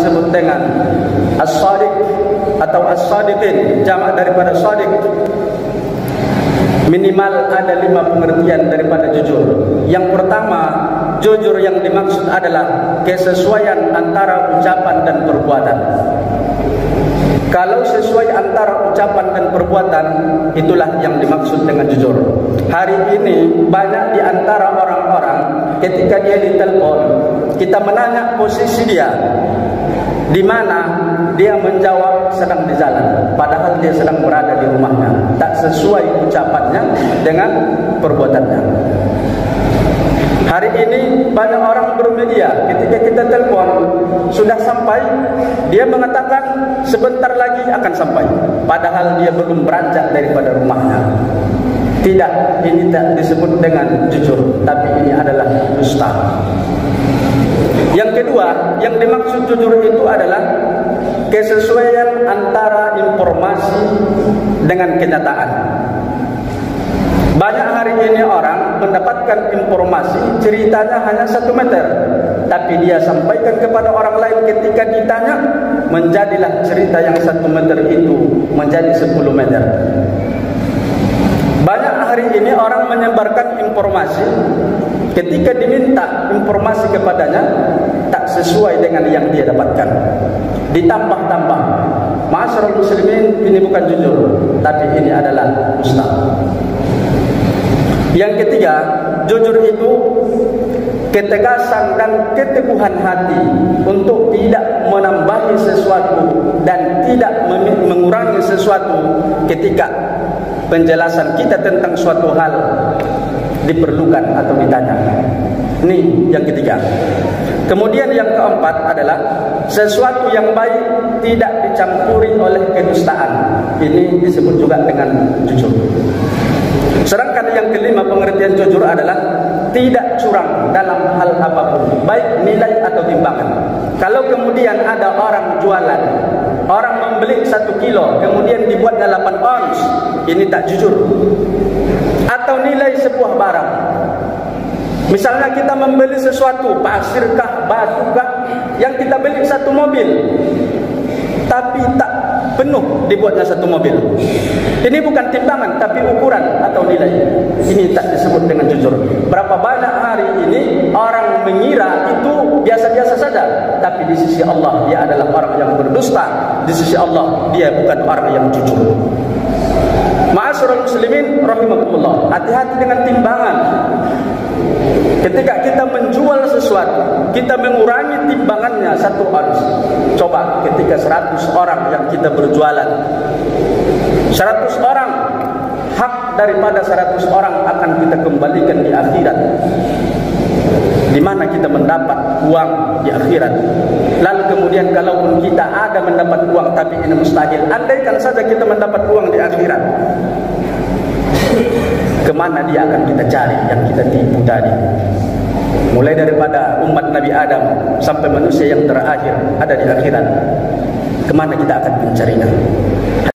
disebut dengan as-sadiq atau as-sadiqin, jamak daripada sadiq. Minimal ada 5 pengertian daripada jujur. Yang pertama, jujur yang dimaksud adalah kesesuaian antara ucapan dan perbuatan. Kalau sesuai antara ucapan dan perbuatan, itulah yang dimaksud dengan jujur. Hari ini banyak di antara orang-orang ketika dia ditelepon, kita menanya posisi dia, di mana dia menjawab sedang di jalan, padahal dia sedang berada di rumahnya. Tak sesuai ucapannya dengan perbuatannya. Hari ini banyak orang bermedia, ketika kita telepon sudah sampai, dia mengatakan sebentar lagi akan sampai, padahal dia belum beranjak daripada rumahnya. Tidak, ini tak disebut dengan jujur, tapi ini adalah dusta. Yang kedua, yang dimaksud jujur itu adalah kesesuaian antara informasi dengan kenyataan. Banyak hari ini orang mendapatkan informasi, ceritanya hanya 1 meter, tapi dia sampaikan kepada orang lain ketika ditanya, menjadilah cerita yang 1 meter itu menjadi 10 meter. Banyak hari ini orang menyebarkan informasi, ketika diminta informasi kepadanya tak sesuai dengan yang dia dapatkan, ditambah-tambah. Ma'asyiral muslimin, ini bukan jujur, tapi ini adalah dusta. Yang ketiga, jujur itu ketegasan dan keteguhan hati untuk tidak menambahi sesuatu dan tidak mengurangi sesuatu ketika penjelasan kita tentang suatu hal diperlukan atau ditanya. Ini yang ketiga. Kemudian yang keempat adalah sesuatu yang baik tidak dicampuri oleh kedustaan. Ini disebut juga dengan jujur. Sedangkan yang kelima pengertian jujur adalah tidak curang dalam hal apapun, baik nilai atau timbangan. Kalau kemudian ada orang jualan, orang membeli 1 kilo, kemudian dibuatnya 8 ons, ini tak jujur. Atau nilai sebuah barang, misalnya kita membeli sesuatu, pasirkah, batukah, yang kita beli 1 mobil, tapi tak penuh dibuatnya 1 mobil. Ini bukan timbangan, tapi ukuran atau nilai. Ini tak disebut dengan jujur. Berapa banyak hari ini orang mengira itu biasa-biasa saja, tapi di sisi Allah dia adalah orang yang berdusta. Di sisi Allah dia bukan orang yang jujur. Ma'asyiral muslimin rahimakumullah, hati-hati dengan timbangan. Ketika kita menjual sesuatu, kita mengurangi timbangannya 1 ons. Coba ketika 100 orang yang kita berjualan, 100 orang, hak daripada 100 orang akan kita kembalikan di akhirat. Di mana kita mendapat uang di akhirat. Lalu kemudian kalaupun kita ada mendapat uang, tapi ini mustahil. Andaikan saja kita mendapat uang di akhirat, kemana dia akan kita cari yang kita tipu tadi? Mulai daripada umat Nabi Adam sampai manusia yang terakhir ada di akhirat, kemana kita akan mencarinya?